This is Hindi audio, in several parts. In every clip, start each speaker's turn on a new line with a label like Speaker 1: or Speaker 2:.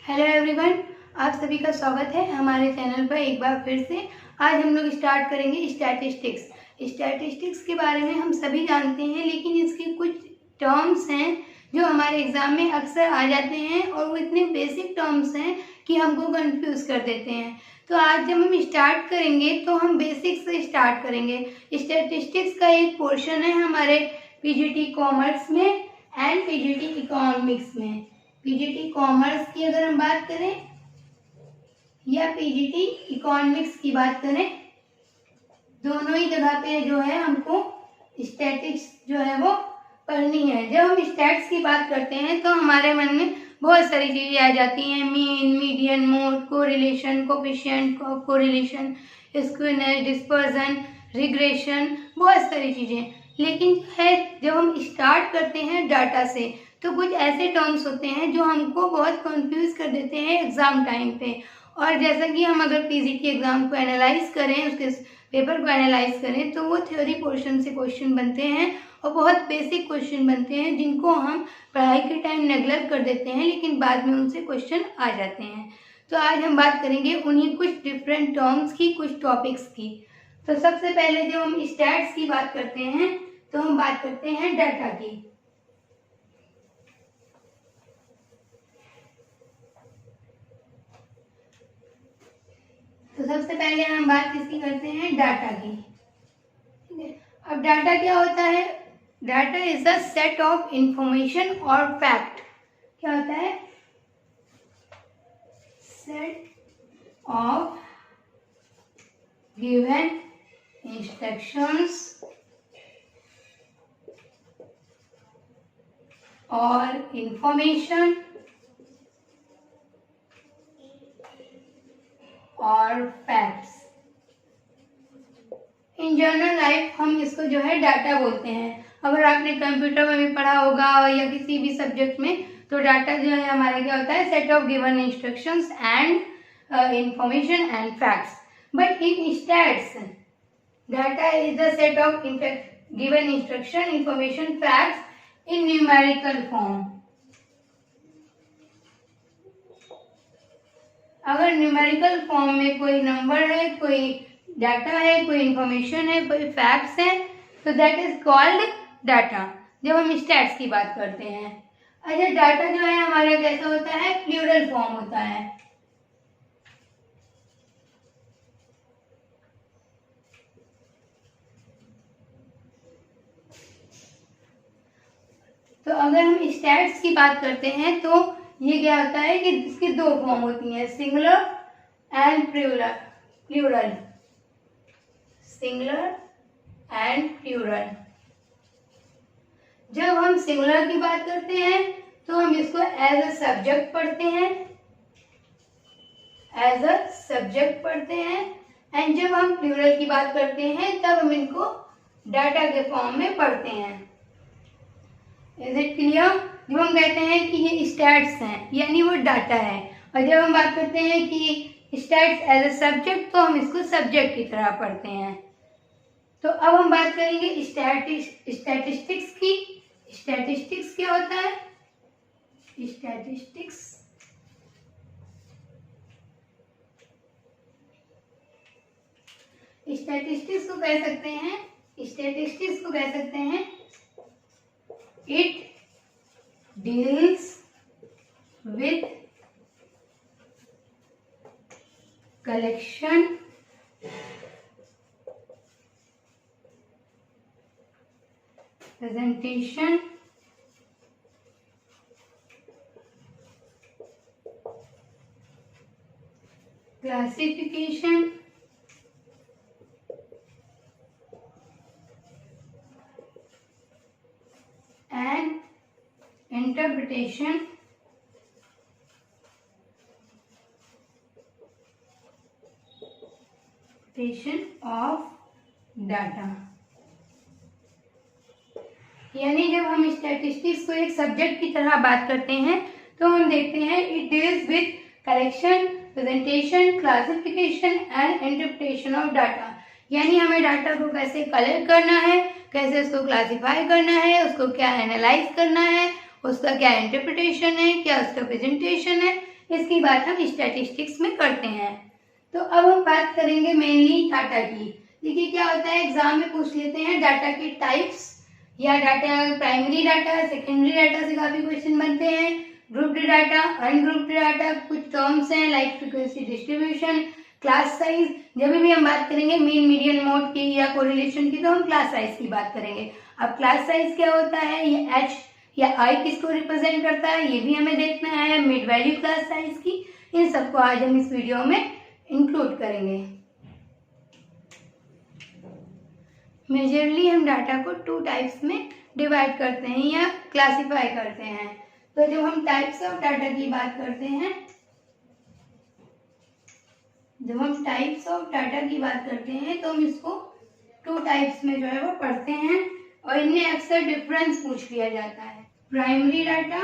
Speaker 1: हेलो एवरीवन, आप सभी का स्वागत है हमारे चैनल पर एक बार फिर से। आज हम लोग स्टार्ट करेंगे स्टैटिस्टिक्स। स्टैटिस्टिक्स के बारे में हम सभी जानते हैं, लेकिन इसके कुछ टर्म्स हैं जो हमारे एग्जाम में अक्सर आ जाते हैं और वो इतने बेसिक टर्म्स हैं कि हमको कंफ्यूज कर देते हैं। तो आज जब हम स्टार्ट करेंगे तो हम बेसिक से स्टार्ट करेंगे। स्टैटिस्टिक्स का एक पोर्शन है हमारे पीजीटी कॉमर्स में एंड पीजीटी इकोनॉमिक्स में। पीजीटी कॉमर्स की अगर हम बात करें या पीजीटी इकोनॉमिक्स की बात करें, दोनों ही जगह पे जो है हमको स्टैटिक्स जो है वो पढ़नी है। जब हम स्टैट्स की बात करते हैं तो हमारे मन में बहुत सारी चीजें आ जाती हैं, mean, median, mode, correlation, coefficient, correlation, skewness, dispersion, regression, बहुत सारी चीजें। लेकिन है जब हम स्टार्ट करते हैं डाटा से तो कुछ ऐसे टर्म्स होते हैं जो हमको बहुत कंफ्यूज कर देते हैं एग्जाम टाइम पे। और जैसा कि हम अगर पीजीटी एग्जाम को एनालाइज करें, उसके पेपर को एनालाइज करें, तो वो थ्योरी पोर्शन से क्वेश्चन बनते हैं और बहुत बेसिक क्वेश्चन बनते हैं जिनको हम पढ़ाई के टाइम नेग्लेक्ट कर देते हैं, लेकिन बाद में उनसे क्वेश्चन आ जाते हैं। तो आज हम बात करेंगे उन्हीं कुछ डिफरेंट टर्म्स की, कुछ टॉपिक्स की। तो सबसे पहले जब हम स्टैट्स की बात करते हैं तो हम बात करते हैं डाटा की। तो सबसे पहले हम बात किसकी करते हैं? डाटा की। ठीक है, अब डाटा क्या होता है? Data is a set of information और फैक्ट। क्या होता है? सेट ऑफ गिवन इंस्ट्रक्शंस और इंफॉर्मेशन और फैक्ट्स। इन जनरल लाइफ हम इसको जो है डाटा बोलते हैं। अगर आपने कंप्यूटर में भी पढ़ा होगा या किसी भी सब्जेक्ट में, तो डाटा जो है हमारा क्या होता है? Set of given instructions and information and facts. But in stats data is the set of given instruction, information, facts in numerical form. अगर न्यूमेरिकल फॉर्म में कोई नंबर है, कोई डाटा है, कोई इंफॉर्मेशन है, कोई फैक्ट्स है, तो दैट इज कॉल्ड डाटा, जब हम स्टैट्स की बात करते हैं। अच्छा, डाटा जो है हमारा कैसा होता है? प्लूरल फॉर्म होता है। तो अगर हम स्टैट्स की बात करते हैं तो ये क्या होता है कि इसकी दो फॉर्म होती हैं, singular and plural. Singular and plural. जब हम सिंगुलर की बात करते हैं तो हम इसको एज अ सब्जेक्ट पढ़ते हैं, एज अ सब्जेक्ट पढ़ते हैं। एंड जब हम प्लूरल की बात करते हैं तब हम इनको डाटा के फॉर्म में पढ़ते हैं। Is it clear? जब हम कहते हैं कि ये स्टैट्स हैं यानी वो डाटा है, और जब हम बात करते हैं कि स्टैट्स एज अ सब्जेक्ट तो हम इसको सब्जेक्ट की तरह पढ़ते हैं। तो अब हम बात करेंगे स्टैटिस्टिक्स की। स्टैटिस्टिक्स क्या होता है? स्टैटिस्टिक्स स्टैटिस्टिक्स को कह सकते हैं, स्टैटिस्टिक्स को कह सकते हैं it deals with collection, presentation, classification, and interpretation of data. यानी जब हम स्टैटिस्टिक्स को एक सब्जेक्ट की तरह बात करते हैं तो हम देखते हैं it deals with collection, presentation, classification and interpretation of data. यानी हमें डाटा को कैसे कलेक्ट करना है, कैसे उसको क्लासिफाई करना है, उसको क्या एनालाइज करना है, उसका क्या इंटरप्रिटेशन है, क्या उसका प्रेजेंटेशन है, इसकी बात हम स्टैटिस्टिक्स में करते हैं। तो अब हम बात करेंगे मेनली डाटा की। देखिए क्या होता है, एग्जाम में पूछ लेते हैं डाटा के टाइप्स, या data primary data, secondary data से काफी क्वेश्चन बनते हैं, ग्रुप्ड डाटा, अनग्रुप्ड डाटा, कुछ टर्म्स हैं like frequency distribution, class size. जब भी हम बात करेंगे मीन मीडियन मोड की या कोरिलेशन की, तो हम क्लास साइज की बात करेंगे। अब क्लास साइज क्या होता है, ये एच या आई किसको रिप्रेजेंट करता है, ये भी हमें देखना है। मिड वैल्यू क्लास साइज की, इन सबको आज हम इस वीडियो में इंक्लूड करेंगे। मेजरली हम डाटा को 2 टाइप्स में डिवाइड करते हैं या क्लासिफाई करते हैं। तो जब हम टाइप्स ऑफ डाटा की बात करते हैं, तो हम इसको 2 टाइप्स में जो है वो पढ़ते हैं, और इनमें अक्सर डिफरेंस पूछ लिया जाता है। प्राइमरी डाटा,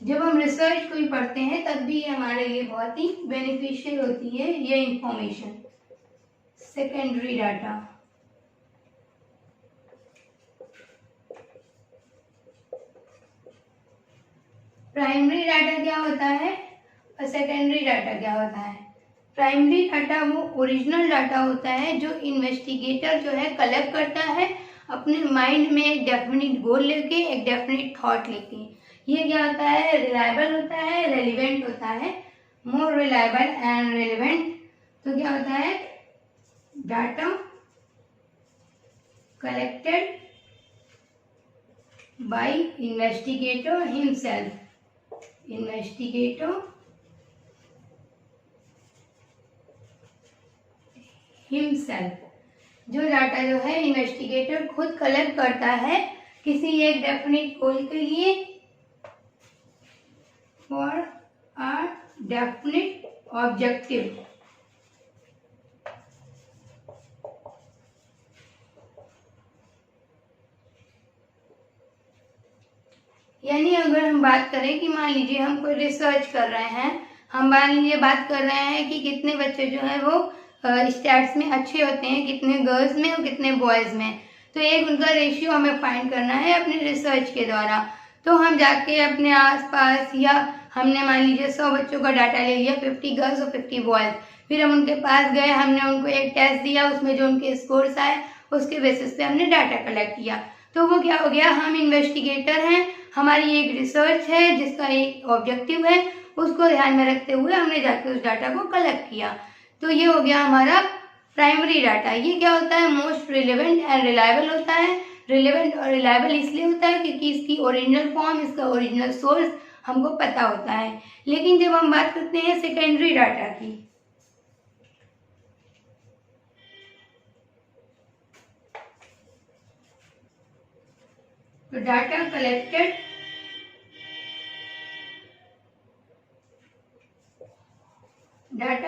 Speaker 1: जब हम रिसर्च कोई पढ़ते हैं तब भी हमारे लिए बहुत ही बेनिफिशियल होती है ये information. Secondary data, primary data क्या होता है और सेकेंडरी डाटा क्या होता है। प्राइमरी डाटा वो ओरिजिनल डाटा होता है जो इन्वेस्टिगेटर जो है कलेक्ट करता है अपने माइंड में एक डेफिनेट गोल लेके, एक डेफिनेट थॉट लेके। ये क्या होता है, रिलायबल होता है, रेलिवेंट होता है, मोर रिलायबल एंड रेलिवेंट। तो क्या होता है, data collected by investigator himself, जो डाटा जो है इन्वेस्टिगेटर खुद कलेक्ट करता है किसी एक डेफिनेट गोल के लिए, फॉर अ डेफिनेट ऑब्जेक्टिव। यानी अगर हम बात करें कि मान लीजिए हम कोई रिसर्च कर रहे हैं, हम मान लीजिए बात कर रहे हैं कि कितने बच्चे जो है वो स्टैट्स में अच्छे होते हैं, कितने गर्ल्स में और कितने बॉयज में, तो एक उनका रेशियो हमें फाइंड करना है अपने रिसर्च के द्वारा। तो हम जाके अपने आसपास, या हमने मान लीजिए 100 बच्चों का डाटा ले लिया, 50 गर्ल्स और 50 बॉयज, फिर हम उनके पास गए, हमने उनको एक टेस्ट दिया, उसमें जो उनके स्कोर्स आए उसके बेसिस पे हमने डाटा कलेक्ट किया। तो वो क्या हो गया, हम इन्वेस्टिगेटर हैं, हमारी एक रिसर्च है जिसका एक ऑब्जेक्टिव है, उसको ध्यान में रखते हुए हमने जाके उस डाटा को कलेक्ट किया। तो ये हो गया हमारा प्राइमरी डाटा। ये क्या होता है, मोस्ट रिलेवेंट एंड रिलायबल होता है। रिलेवेंट और रिलायबल इसलिए होता है क्योंकि इसकी ओरिजिनल फॉर्म, इसका ओरिजिनल सोर्स हमको पता होता है। लेकिन जब हम बात करते हैं सेकेंडरी डाटा की, तो data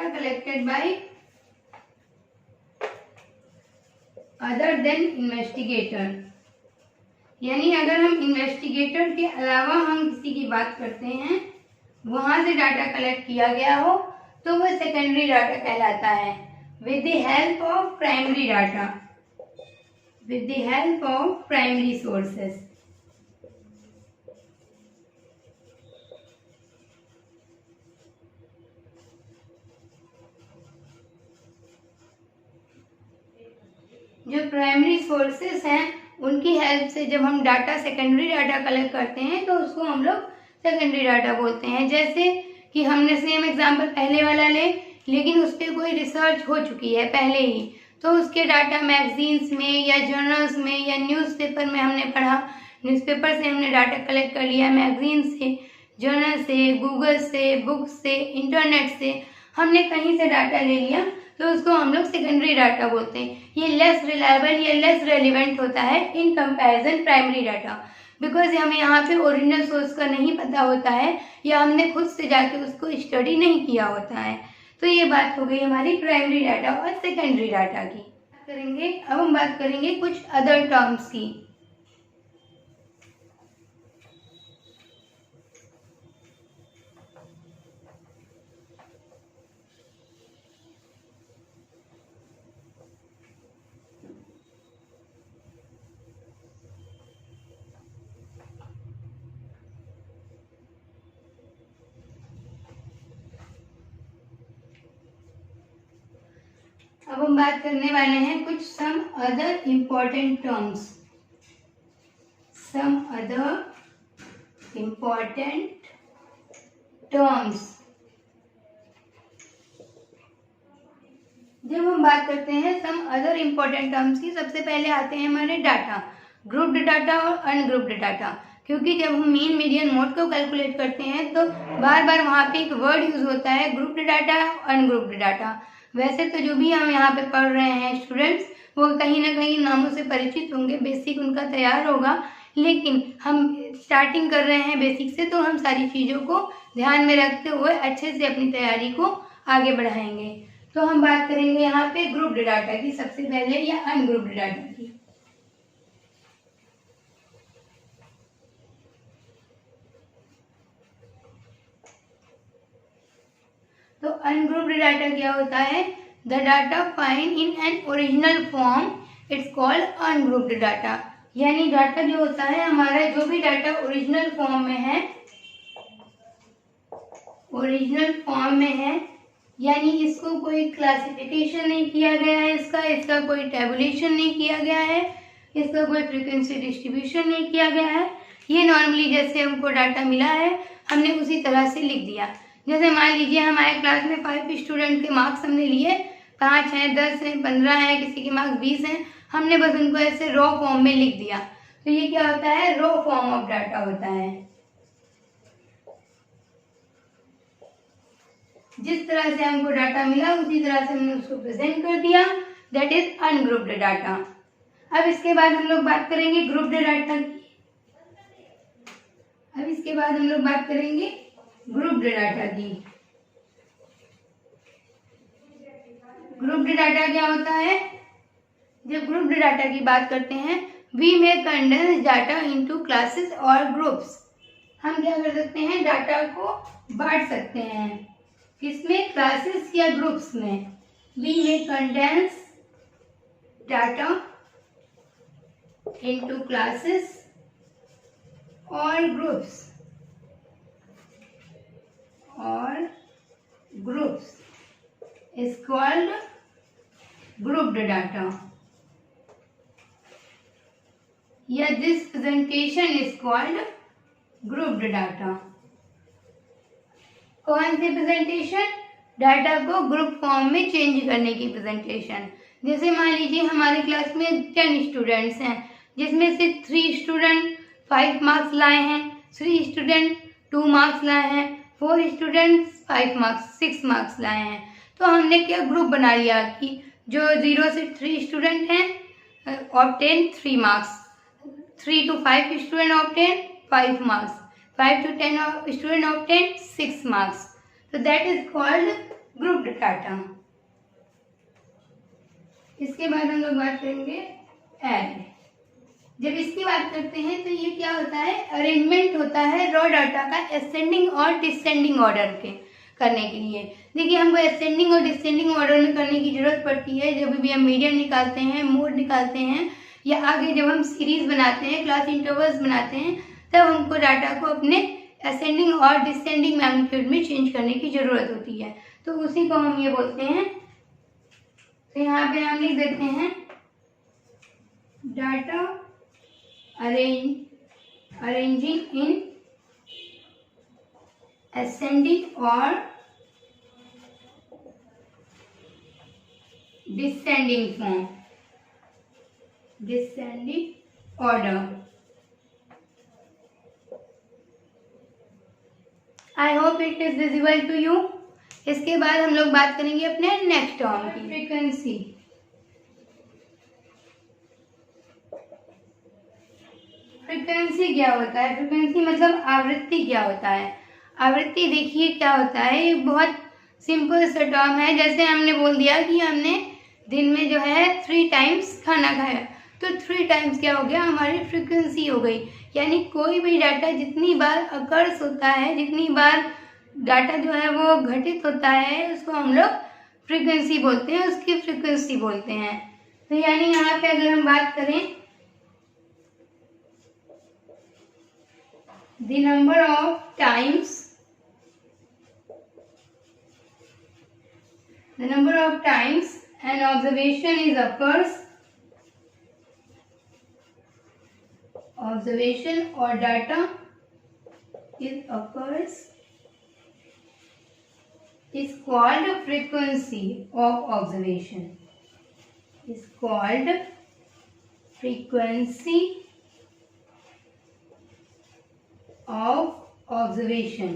Speaker 1: collected by other than investigator. यानी अगर हम इन्वेस्टिगेटर के अलावा हम किसी की बात करते हैं, वहां से डाटा कलेक्ट किया गया हो, तो वह सेकेंडरी डाटा कहलाता है। With the help of primary data, with the help of primary sources. जो प्राइमरी सोर्सेस हैं उनकी हेल्प से जब हम डाटा सेकेंडरी डाटा कलेक्ट करते हैं तो उसको हम लोग सेकेंडरी डाटा बोलते हैं। जैसे कि हमने सेम एग्जांपल पहले वाला ले, लेकिन उस पर कोई रिसर्च हो चुकी है पहले ही, तो उसके डाटा मैगजीन्स में या जर्नल्स में या न्यूज़पेपर में हमने पढ़ा, न्यूज़पेपर से हमने डाटा कलेक्ट कर लिया, मैगजीन से, जर्नल से, गूगल से, बुक से, इंटरनेट से हमने कहीं से डाटा ले लिया, तो उसको हम लोग सेकेंडरी डाटा बोलते हैं। ये लेस रिलायबल या लेस रेलिवेंट होता है in comparison primary data, because हमें यहाँ पे ओरिजिनल सोर्स का नहीं पता होता है या हमने खुद से जाके उसको स्टडी नहीं किया होता है। तो ये बात हो गई हमारी प्राइमरी डाटा और सेकेंडरी डाटा की। अब हम बात करेंगे कुछ अदर टर्म्स की। अब हम बात करने वाले हैं कुछ some other important terms. Some other important terms. जब हम बात करते हैं सम अदर इम्पोर्टेंट टर्म्स की, सबसे पहले आते हैं हमारे डाटा, ग्रुप्ड डाटा और अनग्रुप्ड डाटा। क्योंकि जब हम मीन मीडियन मोड को कैलकुलेट करते हैं तो बार बार वहाँ पे एक वर्ड यूज होता है, ग्रुप्ड डाटा, अनग्रुप्ड डाटा। वैसे तो जो भी हम यहाँ पे पढ़ रहे हैं स्टूडेंट्स, वो कहीं ना कहीं नामों से परिचित होंगे, बेसिक उनका तैयार होगा, लेकिन हम स्टार्टिंग कर रहे हैं बेसिक से, तो हम सारी चीज़ों को ध्यान में रखते हुए अच्छे से अपनी तैयारी को आगे बढ़ाएंगे। तो हम बात करेंगे यहाँ पे ग्रुप्ड डाटा की सबसे पहले, या अनग्रुप्ड डाटा की। तो अनग्रुप्ड डाटा क्या होता है? The data find in an original form it's called ungrouped data. यानी डाटा जो होता है हमारा, जो भी डाटा ओरिजिनल फॉर्म में है, ओरिजिनल फॉर्म में है, यानी इसको कोई क्लासिफिकेशन नहीं किया गया है, इसका कोई टेबुलेशन नहीं किया गया है, इसका कोई फ्रीक्वेंसी डिस्ट्रीब्यूशन नहीं किया गया है। ये नॉर्मली जैसे हमको डाटा मिला है हमने उसी तरह से लिख दिया। जैसे मान लीजिए हमारे क्लास में 5 स्टूडेंट के मार्क्स हमने लिए, 5 हैं, 10 हैं, 15 हैं, किसी के मार्क्स 20 हैं, हमने बस उनको ऐसे रॉ फॉर्म में लिख दिया। तो ये क्या होता है? रॉ फॉर्म ऑफ डाटा होता है। जिस तरह से हमको डाटा मिला उसी तरह से हमने उसको प्रेजेंट कर दिया, दैट इज अनग्रुप्ड डाटा। अब इसके बाद हम लोग बात करेंगे ग्रुप्ड डाटा की। अब इसके बाद हम लोग बात करेंगे ग्रुप्ड डाटा की। ग्रुप्ड डाटा क्या होता है? जब ग्रुप्ड डाटा की बात करते हैं, we may condense data into classes और ग्रुप्स। हम क्या कर सकते हैं? डाटा को बांट सकते हैं। किसमें? क्लासेस या ग्रुप्स में। We may condense data into classes और groups is called grouped data, या this presentation is called grouped data। कौन सी प्रेजेंटेशन? डाटा को ग्रुप फॉर्म में चेंज करने की प्रेजेंटेशन। जैसे मान लीजिए हमारी क्लास में 10 स्टूडेंट्स हैं, जिसमें से 3 स्टूडेंट 5 मार्क्स लाए हैं, 3 स्टूडेंट 2 मार्क्स लाए हैं, 4 स्टूडेंट 5 मार्क्स 6 मार्क्स लाए हैं। तो हमने क्या ग्रुप बना लिया कि जो 0 से 3 स्टूडेंट हैं obtain 3 marks, 3 to 5 student obtain 5 marks, 5 to 10 student obtain 6 marks. तो that is called grouped data. इसके बाद हम लोग बात करेंगे एड। जब इसकी बात करते हैं तो ये क्या होता है? अरेंजमेंट होता है रॉ डाटा का असेंडिंग और डिसेंडिंग ऑर्डर के करने के लिए। देखिए हमको असेंडिंग और डिसेंडिंग ऑर्डर में करने की जरूरत पड़ती है जब भी हम मीडियन निकालते हैं, मोड निकालते हैं, या आगे जब हम सीरीज बनाते हैं, क्लास इंटरवल्स बनाते हैं, तब हमको डाटा को अपने असेंडिंग और डिसेंडिंग मैग्नीट्यूड में चेंज करने की जरूरत होती है। तो उसी को हम ये बोलते हैं। तो यहाँ पे हम लिख देते हैं data arranging in ascending or descending form, descending order। I hope it is visible to you। इसके बाद हम लोग बात करेंगे अपने नेक्स्ट टर्म की, फ्रीक्वेंसी। फ्रीक्वेंसी क्या होता है? फ्रीक्वेंसी मतलब आवृत्ति क्या होता है? आवृत्ति देखिए क्या होता है, ये बहुत सिंपल सा टर्म है। जैसे हमने बोल दिया कि हमने दिन में जो है 3 टाइम्स खाना खाया, तो 3 टाइम्स क्या हो गया? हमारी फ्रीक्वेंसी हो गई। यानी कोई भी डाटा जितनी बार अकर्स होता है, जितनी बार डाटा जो है वो घटित होता है, उसको हम लोग फ्रीक्वेंसी बोलते हैं, उसकी फ्रीक्वेंसी बोलते हैं। तो यानी यहाँ पे अगर हम बात करें the number of times An observation is occurs. Observation or data is called frequency of observation. Is called frequency of observation.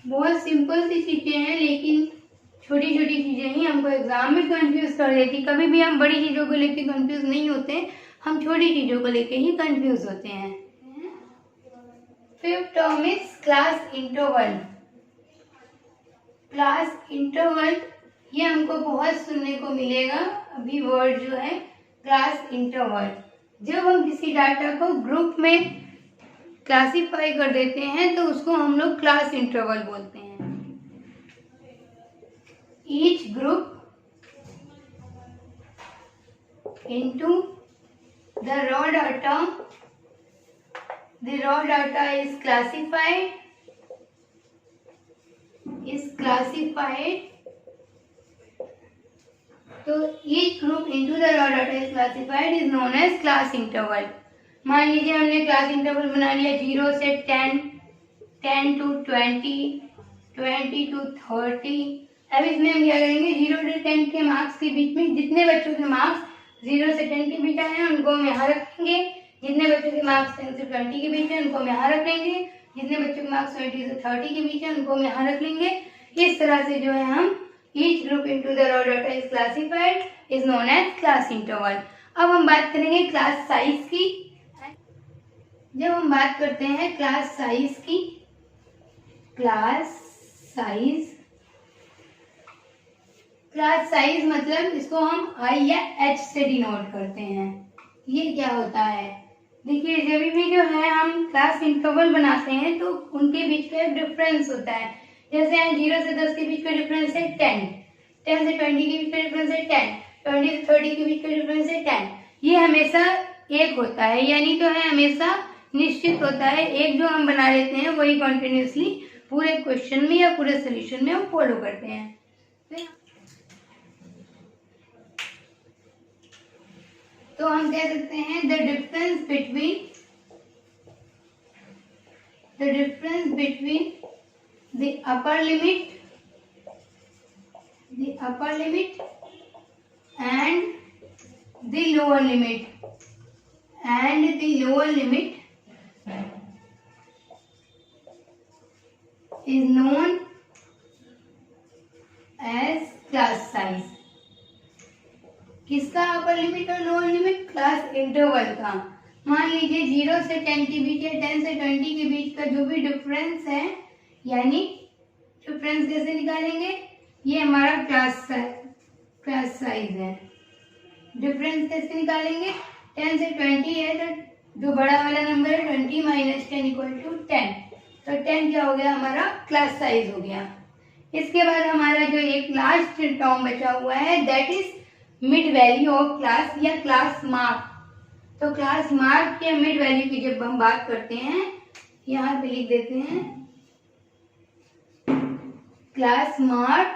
Speaker 1: बहुत सिंपल सी चीजें हैं, लेकिन छोटी छोटी चीजें ही हमको एग्जाम में कंफ्यूज कर देती। कभी भी हम बड़ी चीजों को लेके कंफ्यूज नहीं होते, हम छोटी चीजों को लेके ही कंफ्यूज होते हैं। Fifth term is class interval. Class interval ये हमको बहुत सुनने को मिलेगा अभी वर्ड जो है क्लास इंटरवल। जब हम किसी डाटा को ग्रुप में क्लासिफाई कर देते हैं तो उसको हम लोग क्लास इंटरवल बोलते हैं। Each group into the raw data, the raw data is classified तो each group into the raw data is classified is known as class interval। मान लीजिए हमने क्लास इंटरवल बना लिया 0 से 10, 10 to 20, 20 to 30। अब इसमें हम क्या करेंगे, 0 से 10 के मार्क्स के बीच में जितने बच्चों के मार्क्स 0 से 10 के बीच आए हैं उनको हम यहाँ रखेंगे, जितने बच्चों के मार्क्स 10 से 20 के बीच है उनको हम यहाँ रख लेंगे, जितने बच्चों के मार्क्स 20 से 30 के बीच है उनको हम यहाँ रख लेंगे। इस तरह से जो है हम each group into the raw data is classified is known as class interval। अब हम बात करेंगे क्लास साइज की। जब हम बात करते हैं क्लास साइज की, क्लास साइज मतलब इसको हम I या H से डिनोट करते हैं। ये क्या होता है, देखिए जब भी जो है हम क्लास इंटरवल बनाते हैं तो उनके बीच का एक डिफरेंस होता है। जैसे 0 से 10 के बीच का डिफरेंस है 10, 10 से 20 के बीच का डिफरेंस है 10, 20 से 30 के बीच का डिफरेंस है 10। ये हमेशा एक होता है, यानी तो है हमेशा निश्चित होता है। एक जो हम बना लेते हैं वही कॉन्टिन्यूसली पूरे क्वेश्चन में या पूरे सोल्यूशन में हम फॉलो करते हैं। तो हम कह सकते हैं the difference between the upper limit and the lower limit is known as class size। किसका अपर लिमिट और लोअर लिमिट, क्लास इंटरवल का। मान लीजिए 0 से 10 के बीच या 10 से 20 के बीच का जो भी डिफरेंस है, यानी डिफरेंस कैसे निकालेंगे, ये हमारा क्लास साइज है। डिफरेंस कैसे निकालेंगे, 10 से 20 है तो जो बड़ा वाला नंबर है 20 माइनस 10 इक्वल टू 10, तो 10 क्या हो गया, हमारा क्लास साइज हो गया। इसके बाद हमारा जो एक लास्ट टर्म बचा हुआ है that is mid value of class या क्लास मार्क। तो क्लास मार्क या मिड वैल्यू की जब हम बात करते हैं, यहाँ पे लिख देते हैं क्लास मार्क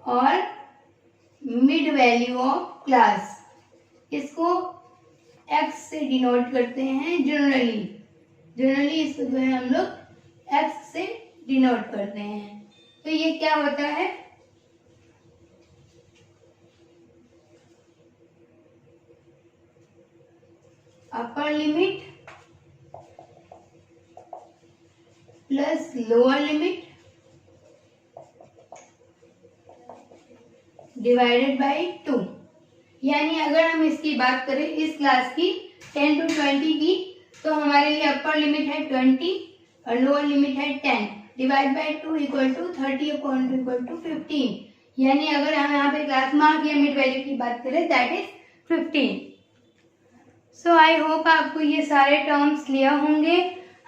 Speaker 1: और मिड वैल्यू ऑफ क्लास, इसको x से डिनोट करते हैं। जनरली इसको जो है हम लोग x से डिनोट करते हैं। तो ये क्या होता है, अपर limit plus lower limit divided by 2। यानी अगर हम इसकी बात करें इस क्लास की 10 to 20 की, तो हमारे लिए अपर लिमिट है 20 और लोअर लिमिट है 10 divide by 2 equal to 30 upon 2 equal to 15। यानी अगर हम यहाँ पे क्लास मार्क या मिड वैल्यू की बात करें that is 15। So I hope आपको ये सारे टर्म्स क्लियर होंगे।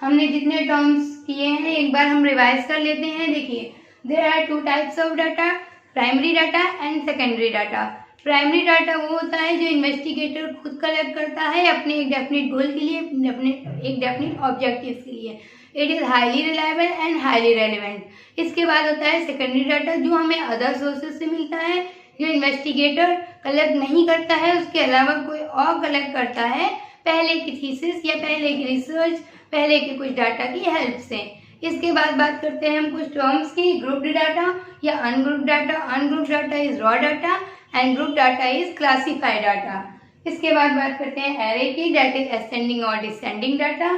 Speaker 1: हमने जितने टर्म्स किए हैं एक बार हम रिवाइज कर लेते हैं। देखिए there are 2 types of data, primary data and secondary data. Primary data वो होता है जो इन्वेस्टिगेटर खुद कलेक्ट करता है अपने एक डेफिनेट गोल के लिए, अपने एक डेफिनेट ऑब्जेक्टिव के लिए। It is highly reliable and highly relevant. इसके बाद होता है सेकेंडरी डाटा, जो हमें अदर सोर्सेज से मिलता है, जो इन्वेस्टिगेटर कलेक्ट नहीं करता है, उसके अलावा कोई और कलेक्ट करता है पहले की थीसिस या पहले की रिसर्च, पहले के कुछ डाटा की हेल्प से। इसके बाद बात करते हैं हम कुछ टर्म्स की, ग्रुप्ड डाटा या ungrouped data. Ungrouped data is raw data and group data is classified data. इसके बाद बात करते हैं एरे की, दैट इज असेंडिंग और डिसेंडिंग डाटा।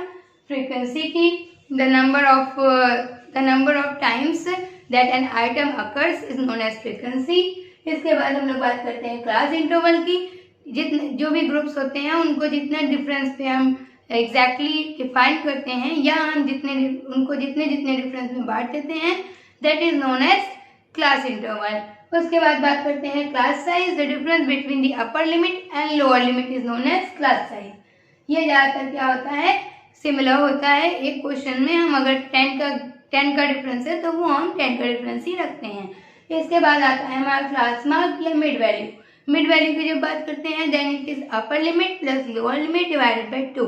Speaker 1: फ्रीक्वेंसी की, the number of times that an item occurs is known as frequency. इसके बाद हम लोग बात करते हैं क्लास इंटरवल की, जितने जो भी ग्रुप्स होते हैं उनको जितना डिफरेंस पे हम एग्जैक्टली डिफाइन करते हैं या हम उनको जितने डिफरेंस में बांट देते हैं, that is known as class interval. उसके बाद बात करते हैं class size, the difference between the upper limit and lower limit is known as class size. ये ज़्यादातर क्या होता है, सिमिलर होता है। एक क्वेश्चन में हम अगर 10 का डिफरेंस है तो वो हम 10 का डिफरेंस ही रखते हैं। इसके बाद आता है हमारा क्लास मार्क या मिड वैल्यू। मिड वैल्यू की जब बात करते हैं, then it is upper limit plus lower limit divided by 2।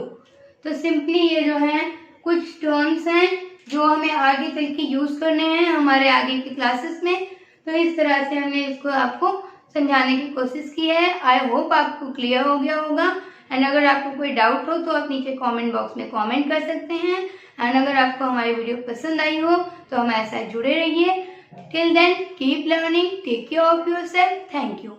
Speaker 1: तो सिंपली ये जो है कुछ टर्म्स हैं जो हमें आगे चल के यूज करने हैं हमारे आगे की क्लासेस में। तो इस तरह से हमने इसको आपको समझाने की कोशिश की है। आई होप आपको क्लियर हो गया होगा। एंड अगर आपको कोई डाउट हो तो आप नीचे कमेंट बॉक्स में कमेंट कर सकते हैं। एंड अगर आपको हमारी वीडियो पसंद आई हो तो हमारे साथ जुड़े रहिए। Till then keep learning, take care of yourself. Thank you.